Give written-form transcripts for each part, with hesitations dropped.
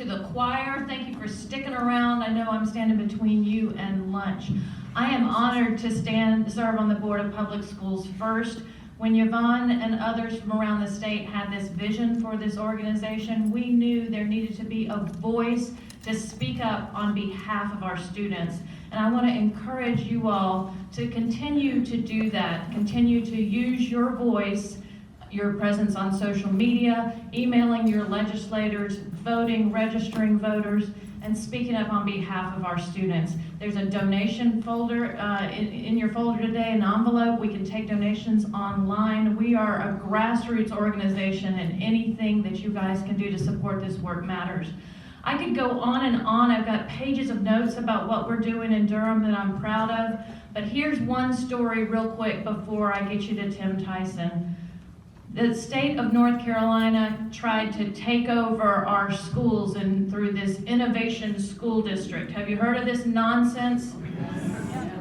the choir. Thank you for sticking around. I know I'm standing between you and lunch. I am honored to serve on the Board of Public Schools First. When Yvonne and others from around the state had this vision for this organization, we knew there needed to be a voice to speak up on behalf of our students. And I want to encourage you all to continue to do that. Continue to use your voice, your presence on social media, emailing your legislators, voting, registering voters, and speaking up on behalf of our students. There's a donation folder in your folder today, an envelope. We can take donations online. We are a grassroots organization, and anything that you guys can do to support this work matters. I could go on and on. I've got pages of notes about what we're doing in Durham that I'm proud of, but here's one story real quick before I get you to Tim Tyson. The state of North Carolina tried to take over our schools through this Innovation School District. Have you heard of this nonsense?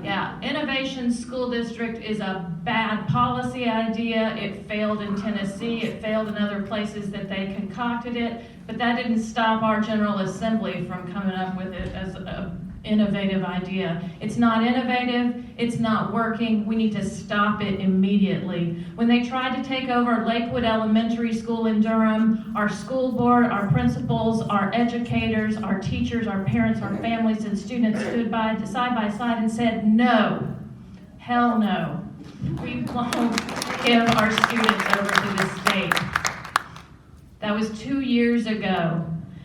Yeah, Innovation School District is a bad policy idea. It failed in Tennessee. It failed in other places that they concocted it, but that didn't stop our General Assembly from coming up with it as an innovative idea. It's not innovative. It's not working. We need to stop it immediately. When they tried to take over Lakewood Elementary School in Durham, our school board, our principals, our educators, our teachers, our parents, our families, and students stood side by side and said, no, hell no. We won't give our students over to the state. That was 2 years ago.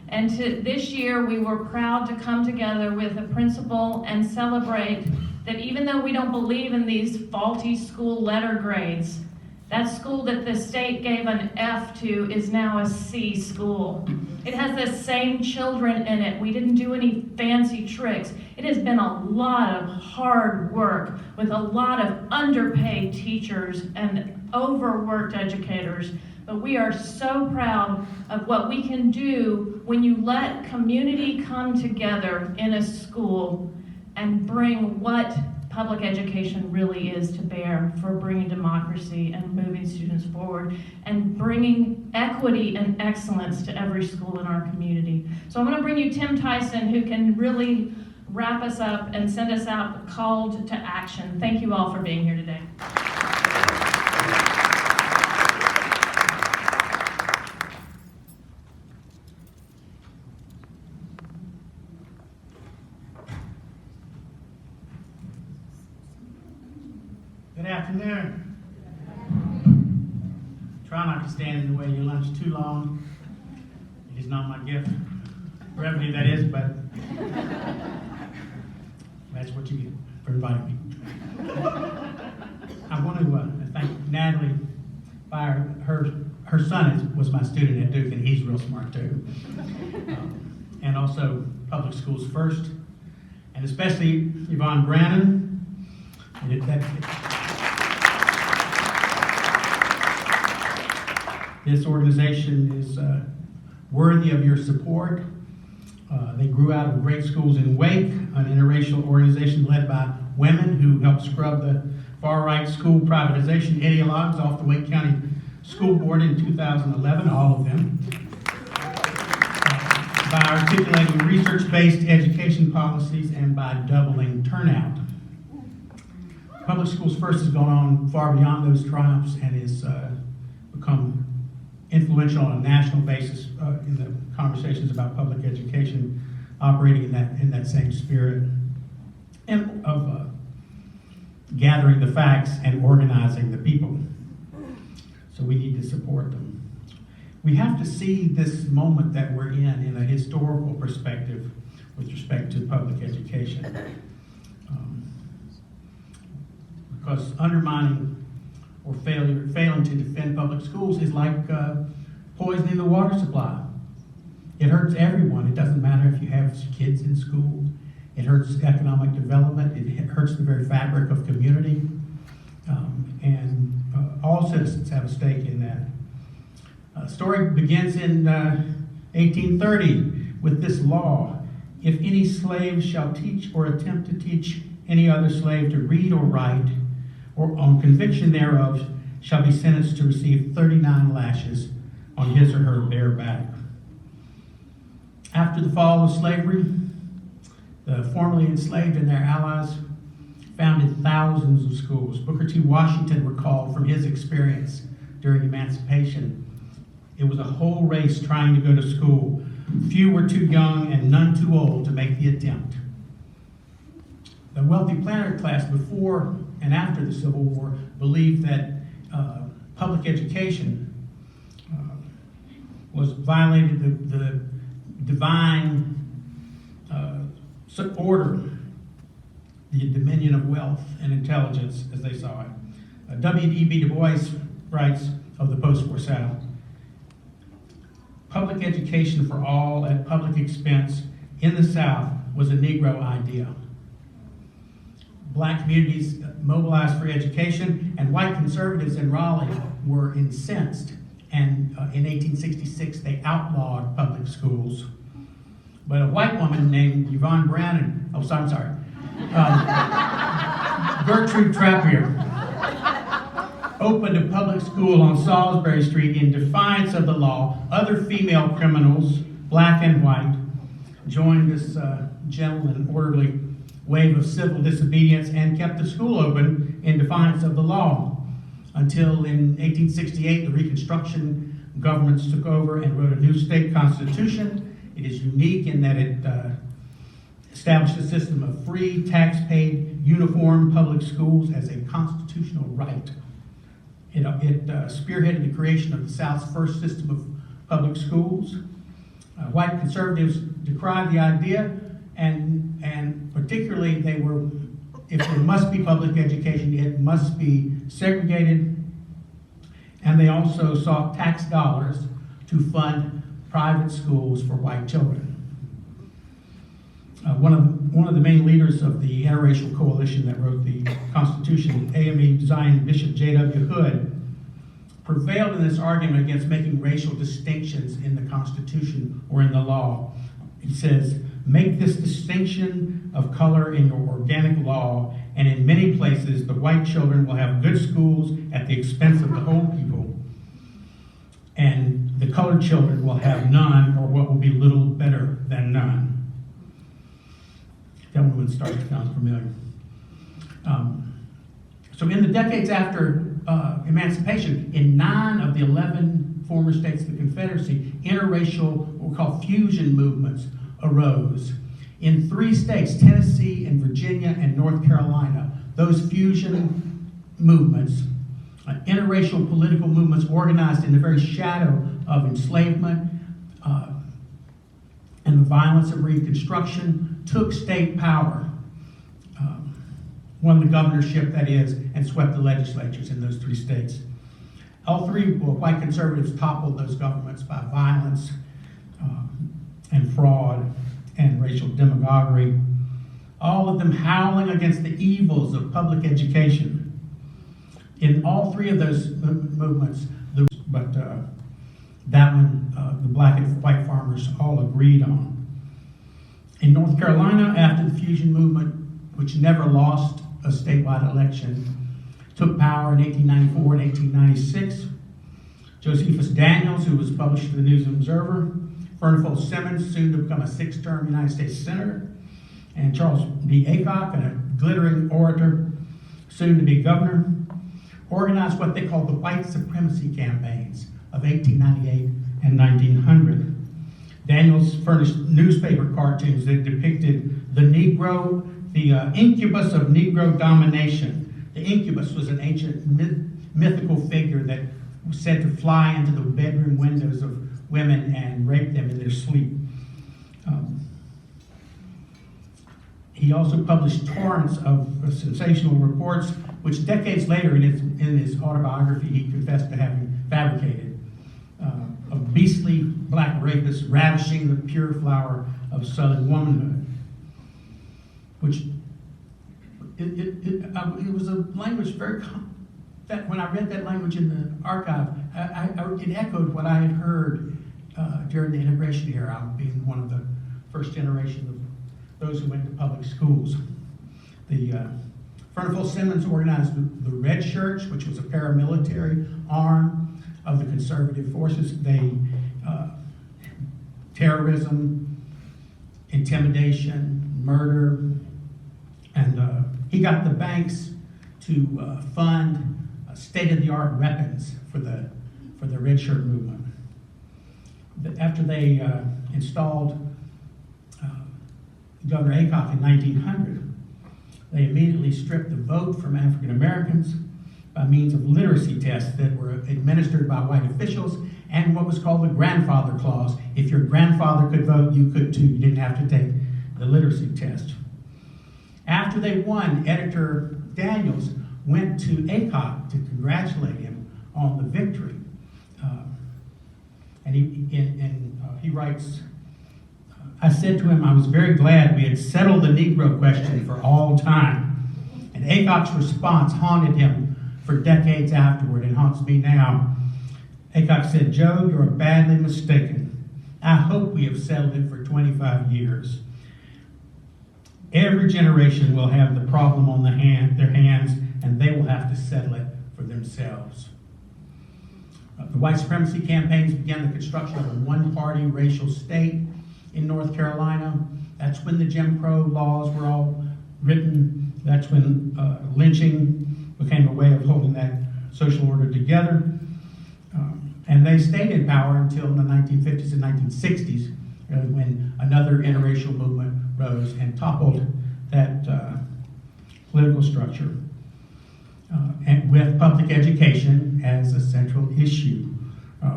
And this year, we were proud to come together with a principal and celebrate that even though we don't believe in these faulty school letter grades, that school that the state gave an F to is now a C school. It has the same children in it. We didn't do any fancy tricks. It has been a lot of hard work with a lot of underpaid teachers and overworked educators. But we are so proud of what we can do when you let community come together in a school and bring what public education really is to bear for bringing democracy and moving students forward and bringing equity and excellence to every school in our community. So I'm going to bring you Tim Tyson, who can really wrap us up and send us out called to action. Thank you all for being here today. Good afternoon. Try not to stand in the way of your lunch too long. It is not my gift. Brevity, that is, but that's what you get for inviting me. I want to thank Natalie Beyer. Her son was my student at Duke, and he's real smart too. And also Public Schools First, and especially Yvonne Brannon. This organization is worthy of your support. They grew out of great schools in Wake, an interracial organization led by women who helped scrub the far-right school privatization ideologues off the Wake County School Board in 2011, all of them, by articulating research-based education policies and by doubling turnout. Public Schools First has gone on far beyond those triumphs and has become influential on a national basis in the conversations about public education, operating in that same spirit, and of gathering the facts and organizing the people. So we need to support them. We have to see this moment that we're in a historical perspective with respect to public education. Because undermining or failing to defend public schools is like poisoning the water supply. It hurts everyone. It doesn't matter if you have kids in school. It hurts economic development. It hurts the very fabric of community. And all citizens have a stake in that. The story begins in 1830 with this law. If any slave shall teach or attempt to teach any other slave to read or write, or on conviction thereof, shall be sentenced to receive 39 lashes on his or her bare back. After the fall of slavery, the formerly enslaved and their allies founded thousands of schools. Booker T. Washington recalled from his experience during emancipation, it was a whole race trying to go to school. Few were too young and none too old to make the attempt. The wealthy planter class before and after the Civil War believed that public education was violated the divine order, the dominion of wealth and intelligence as they saw it. W.E.B. Du Bois writes of the post-war South, public education for all at public expense in the South was a Negro idea. Black communities mobilized for education, and white conservatives in Raleigh were incensed, and in 1866 they outlawed public schools. But a white woman named Yvonne Brannon, Gertrude Trappier, opened a public school on Salisbury Street in defiance of the law. Other female criminals, black and white, joined this gentle and orderly wave of civil disobedience and kept the school open in defiance of the law until in 1868 the Reconstruction governments took over and wrote a new state constitution. It is unique in that it established a system of free, tax-paid, uniform public schools as a constitutional right. It spearheaded the creation of the South's first system of public schools. White conservatives decried the idea, and particularly they were, if there must be public education, it must be segregated, and they also sought tax dollars to fund private schools for white children. One of the main leaders of the interracial coalition that wrote the Constitution, AME Zion Bishop J.W. Hood, prevailed in this argument against making racial distinctions in the Constitution or in the law. He says, make this distinction of color in your organic law, and in many places the white children will have good schools at the expense of the whole people, and the colored children will have none, or what will be little better than none. That one sounds familiar. So in the decades after emancipation, in 9 of the 11 former states of the Confederacy, interracial, what we call fusion movements, arose. In 3 states, Tennessee and Virginia and North Carolina, those fusion movements, interracial political movements organized in the very shadow of enslavement and the violence of Reconstruction, took state power, won the governorship, that is, and swept the legislatures in those 3 states. All 3 white conservatives toppled those governments by violence and fraud and racial demagoguery, all of them howling against the evils of public education. In all 3 of those movements, that one, the black and white farmers all agreed on. In North Carolina, after the fusion movement, which never lost a statewide election, took power in 1894 and 1896, Josephus Daniels, who was published in the News and Observer, Furnival Simmons, soon to become a 6th-term United States Senator, and Charles B. Aycock, a glittering orator, soon to be governor, organized what they called the white supremacy campaigns of 1898 and 1900. Daniels furnished newspaper cartoons that depicted the Negro, the incubus of Negro domination. The incubus was an ancient mythical figure that was said to fly into the bedroom windows of women and rape them in their sleep. He also published torrents of sensational reports, which decades later in his autobiography he confessed to having fabricated, of beastly black rapists ravishing the pure flower of Southern womanhood, which it was a language that when I read that language in the archive, it echoed what I had heard during the integration era, being one of the first generation of those who went to public schools. Furnival Simmons organized the Red Shirts, which was a paramilitary arm of the conservative forces. Terrorism, intimidation, murder, and he got the banks to fund state-of-the-art weapons for the red shirt movement. After they installed Governor Aycock in 1900, they immediately stripped the vote from African Americans by means of literacy tests that were administered by white officials and what was called the grandfather clause. If your grandfather could vote, you could too. You didn't have to take the literacy test. After they won, Editor Daniels went to Aycock to congratulate him on the victory. And he writes, I said to him, I was very glad we had settled the Negro question for all time. And Aycock's response haunted him for decades afterward and haunts me now. Aycock said, Joe, you're badly mistaken. I hope we have settled it for 25 years. Every generation will have the problem on their hands, and they will have to settle it for themselves. The white supremacy campaigns began the construction of a one-party racial state in North Carolina. That's when the Jim Crow laws were all written. That's when lynching became a way of holding that social order together. And they stayed in power until the 1950s and 1960s, when another interracial movement rose and toppled that political structure. And with public education as a central issue.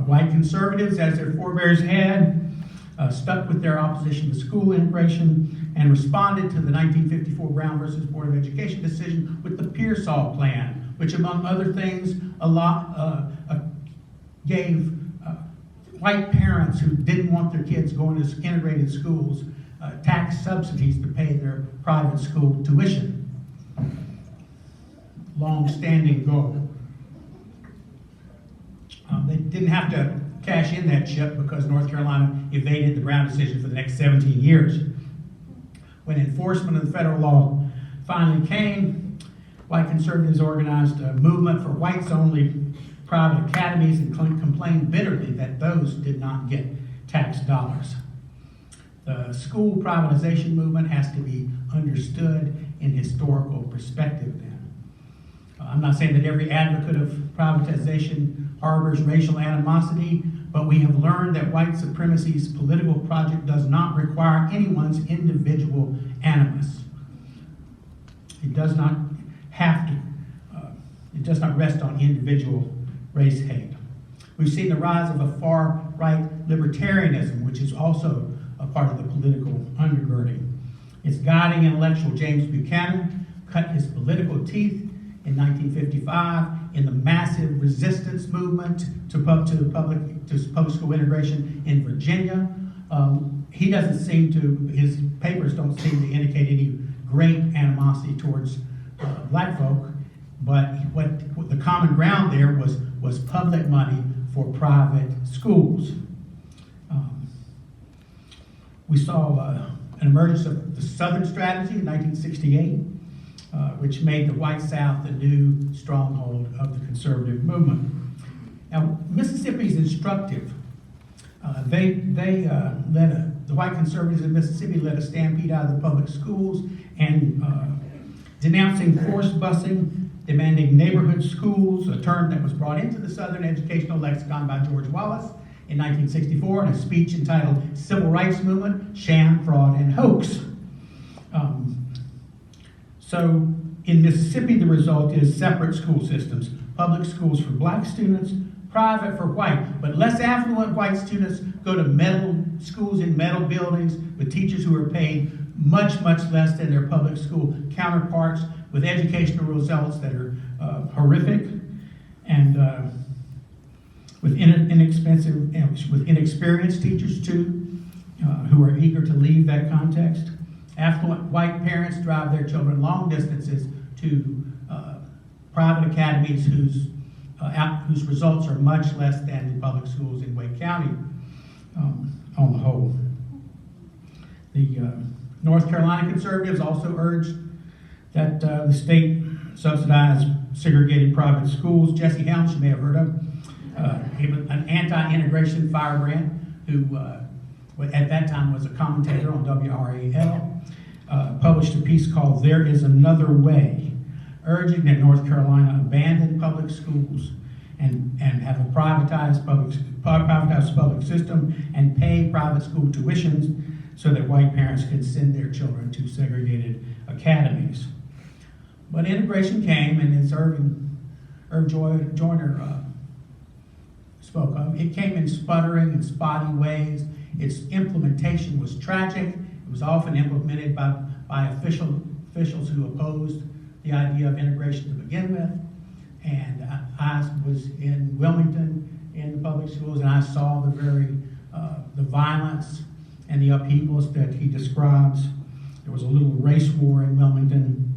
White conservatives, as their forebears had, stuck with their opposition to school integration and responded to the 1954 Brown versus Board of Education decision with the Pearsall Plan, which, among other things, gave white parents who didn't want their kids going to integrated schools tax subsidies to pay their private school tuition. Long-standing goal. They didn't have to cash in that chip because North Carolina evaded the Brown decision for the next 17 years. When enforcement of the federal law finally came, white conservatives organized a movement for whites-only private academies and complained bitterly that those did not get tax dollars. The school privatization movement has to be understood in historical perspective then. I'm not saying that every advocate of privatization harbors racial animosity, but we have learned that white supremacy's political project does not require anyone's individual animus. It does not have to, it does not rest on individual race hate. We've seen the rise of a far-right libertarianism, which is also a part of the political undergirding. Its guiding intellectual James Buchanan cut his political teeth in 1955 in the massive resistance movement to public school integration in Virginia. He doesn't seem to, his papers don't seem to indicate any great animosity towards black folk, but what the common ground there was public money for private schools. We saw an emergence of the Southern Strategy in 1968, which made the white South the new stronghold of the conservative movement. Now, Mississippi is instructive. The white conservatives in Mississippi led a stampede out of the public schools and denouncing forced busing, demanding neighborhood schools, a term that was brought into the Southern educational lexicon by George Wallace in 1964 in a speech entitled Civil Rights Movement, Sham, Fraud, and Hoax. So in Mississippi, the result is separate school systems, public schools for black students, private for white, but less affluent white students go to metal schools in metal buildings with teachers who are paid much, much less than their public school counterparts, with educational results that are horrific and with inexperienced teachers too, who are eager to leave that context. Affluent white parents drive their children long distances to private academies whose results are much less than the public schools in Wake County on the whole. The North Carolina conservatives also urged that the state subsidize segregated private schools. Jesse Helms, you may have heard of, he was an anti-integration firebrand who at that time was a commentator on WRAL, published a piece called "There Is Another Way," urging that North Carolina abandon public schools and have a privatized public system and pay private school tuitions so that white parents can send their children to segregated academies. But integration came, and as Irv Joyner spoke of, it came in sputtering and spotty ways. Its implementation was tragic. It was often implemented by officials who opposed the idea of integration to begin with. And I was in Wilmington in the public schools, and I saw the violence and the upheavals that he describes. There was a little race war in Wilmington,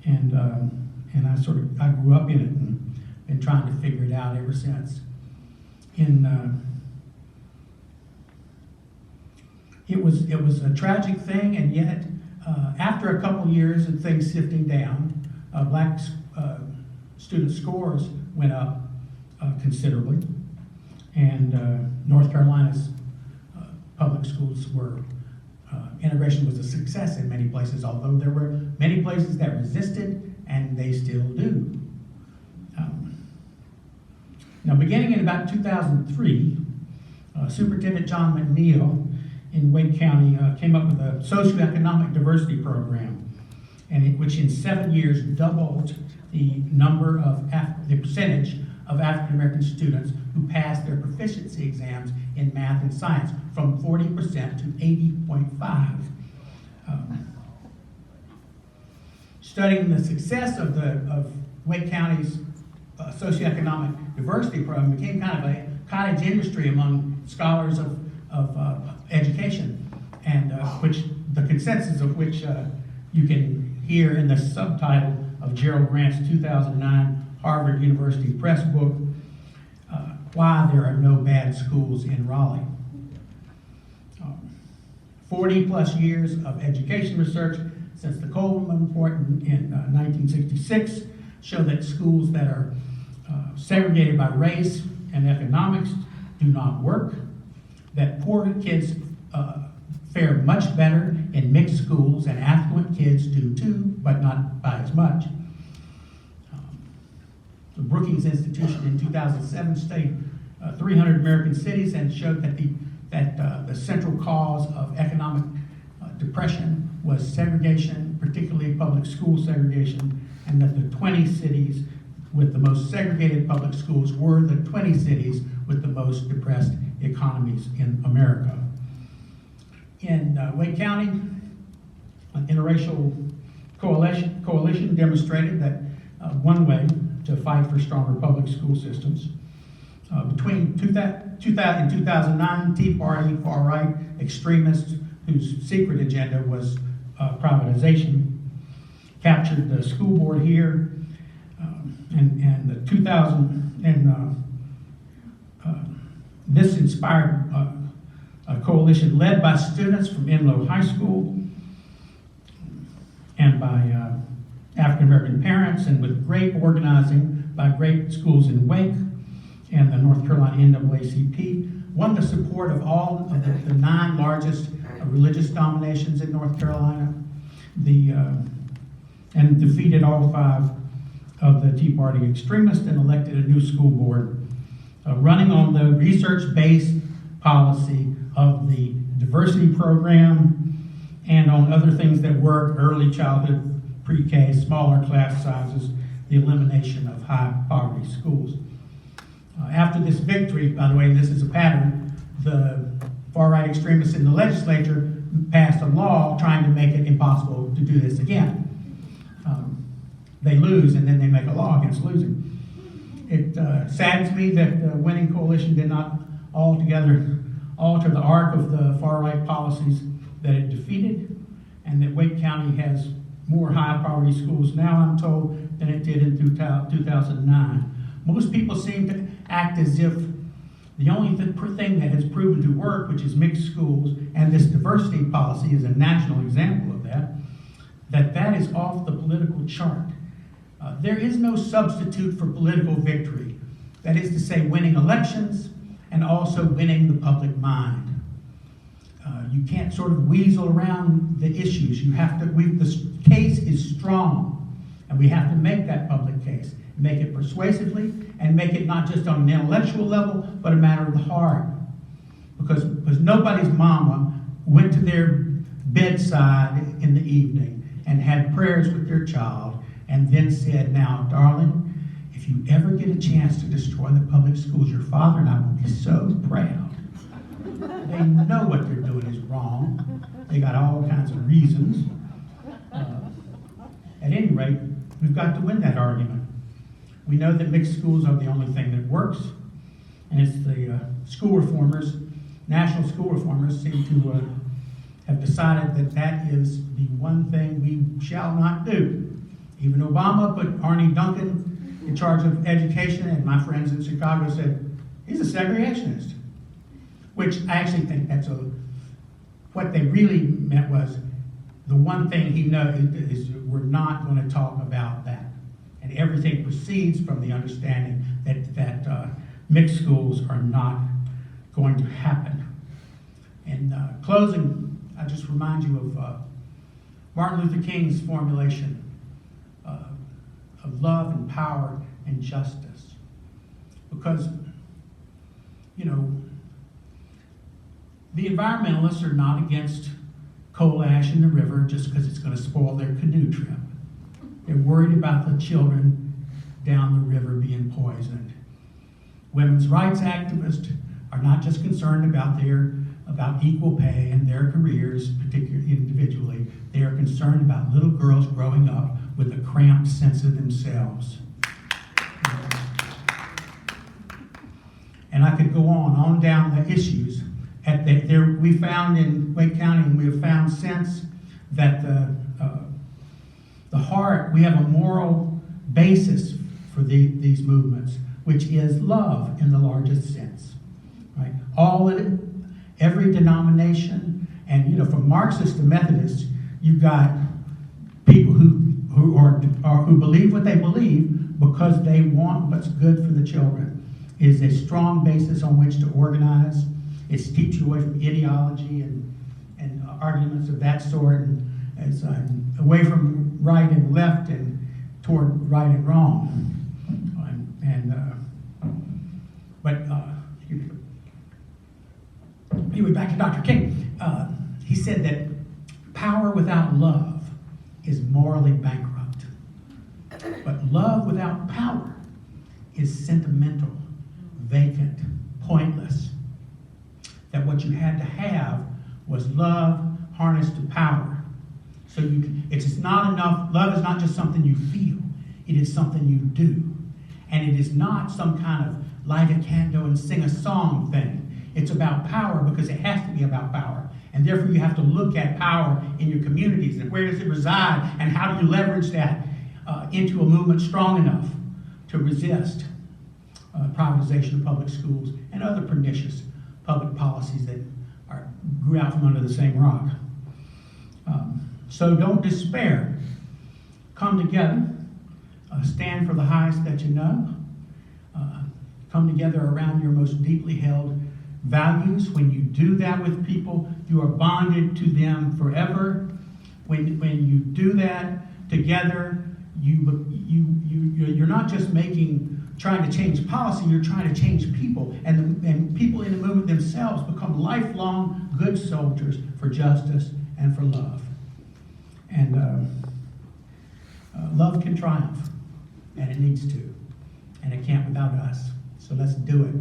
and I grew up in it and been trying to figure it out ever since. It was a tragic thing, and yet after a couple years of things sifting down, black student scores went up considerably, and North Carolina's public schools integration was a success in many places, although there were many places that resisted, and they still do. Now, beginning in about 2003, Superintendent John McNeil in Wake County came up with a socioeconomic diversity program, which in 7 years doubled the percentage of African American students who passed their proficiency exams in math and science from 40% to 80.5%. Studying the success of Wake County's socioeconomic diversity program became kind of a cottage industry among scholars of education, and which the consensus of which you can hear in the subtitle of Gerald Grant's 2009 Harvard University Press book, Why There Are No Bad Schools in Raleigh. 40 plus years of education research since the Coleman Report in 1966 show that schools that are segregated by race and economics do not work, that poor kids fare much better in mixed schools, and affluent kids do too, but not by as much. The Brookings Institution in 2007 studied 300 American cities and showed that the central cause of economic depression was segregation, particularly public school segregation, and that the 20 cities with the most segregated public schools were the 20 cities with the most depressed economies in America. In Wake County, an interracial coalition demonstrated that one way to fight for stronger public school systems. Between 2000 and 2009, Tea Party, far-right extremists whose secret agenda was privatization, captured the school board here, and the 2000 and this inspired a coalition led by students from Enloe High School and by African American parents, and with great organizing by great schools in Wake and the North Carolina NAACP, won the support of all of the 9 largest religious denominations in North Carolina, and defeated all 5 of the Tea Party extremists and elected a new school board running on the research-based policy of the diversity program and on other things that work: early childhood, pre-K, smaller class sizes, the elimination of high poverty schools. After this victory, by the way, and this is a pattern, the far-right extremists in the legislature passed a law trying to make it impossible to do this again. They lose, and then they make a law against losing. It saddens me that the winning coalition did not altogether alter the arc of the far-right policies that it defeated, and that Wake County has more high-poverty schools now, I'm told, than it did in 2009. Most people seem to act as if the only thing that has proven to work, which is mixed schools, and this diversity policy is a national example of that is off the political chart. There is no substitute for political victory. That is to say, winning elections and also winning the public mind. You can't sort of weasel around the issues. You have to, the case is strong, and we have to make that public case. Make it persuasively, and make it not just on an intellectual level, but a matter of the heart. Because nobody's mama went to their bedside in the evening and had prayers with their child, and then said, now, darling, if you ever get a chance to destroy the public schools, your father and I will be so proud. They know what they're doing is wrong. They got all kinds of reasons. At any rate, we've got to win that argument. We know that mixed schools are the only thing that works, and it's the school reformers, national school reformers, seem to have decided that that is the one thing we shall not do. Even Obama put Arne Duncan in charge of education, and my friends in Chicago said, he's a segregationist. Which I actually think that's what they really meant was, the one thing he knows is we're not going to talk about that. And everything proceeds from the understanding that mixed schools are not going to happen. In closing, I just remind you of Martin Luther King's formulation of love and power and justice. Because, you know, the environmentalists are not against coal ash in the river just because it's going to spoil their canoe trip. They're worried about the children down the river being poisoned. Women's rights activists are not just concerned about equal pay and their careers, particularly individually. They are concerned about little girls growing up with a cramped sense of themselves. And I could go on down the issues. We found in Wake County, and we have found since, that the heart, we have a moral basis for these movements, which is love in the largest sense, right? Every denomination, and you know, from Marxists to Methodists, you've got people who believe what they believe because they want what's good for the children. It is a strong basis on which to organize. It keeps you away from ideology and arguments of that sort, and it's away from right and left and toward right and wrong. Anyway, back to Dr. King. He said that power without love is morally bankrupt, but love without power is sentimental, vacant, pointless. That what you had to have was love harnessed to power. So it's not enough, love is not just something you feel, it is something you do. And it is not some kind of light a candle and sing a song thing. It's about power because it has to be about power. And therefore you have to look at power in your communities and where does it reside and how do you leverage that into a movement strong enough to resist privatization of public schools and other pernicious public policies that grew out from under the same rock. So don't despair. Come together. Stand for the highest that you know. Come together around your most deeply held values. When you do that with people, you are bonded to them forever. When you do that together, you're not just trying to change policy, you're trying to change people. And people in the movement themselves become lifelong good soldiers for justice and for love. And love can triumph, and it needs to. And it can't without us. So let's do it.